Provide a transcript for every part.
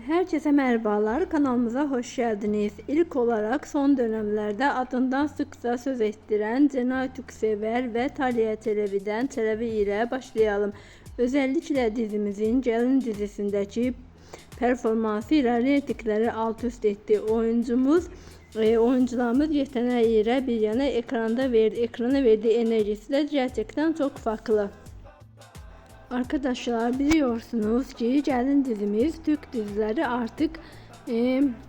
Herkese merhabalar, kanalımıza hoş geldiniz. İlk olarak son dönemlerde adından sıkça söz ettiren Cenay Türksever ve Talya Çelebi'den Çelebi ile başlayalım. Özellikle dizimizin Gelin dizisindeki performansıyla reytingleri alt üst etti. Oyuncularımız yeteneğiyle bir yana ekrana verdiği enerjisi de gerçekten çok farklı. Arkadaşlar, biliyorsunuz ki Gelin dizimiz Türk dizileri artık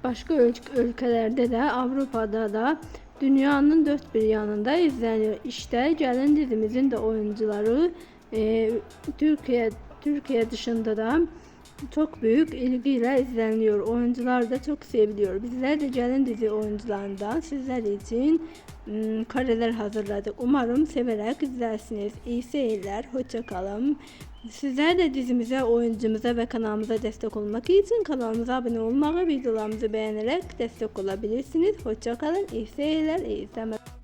başka ülkelerde de Avrupa'da da dünyanın dört bir yanında izleniyor. İşte Gelin dizimizin de oyuncuları Türkiye dışında da çok büyük ilgiyle izleniyor. Oyuncular da çok seviliyor. Bizler de Gelin dizi oyuncularından sizler için kareler hazırladık. Umarım severek izlersiniz. İyi seyirler. Hoşça kalın. Sizler de dizimize, oyuncumuza ve kanalımıza destek olmak için kanalımıza abone olmayı, videolarımızı beğenerek destek olabilirsiniz. Hoşça kalın. İyi seyirler. İyi izlemeler.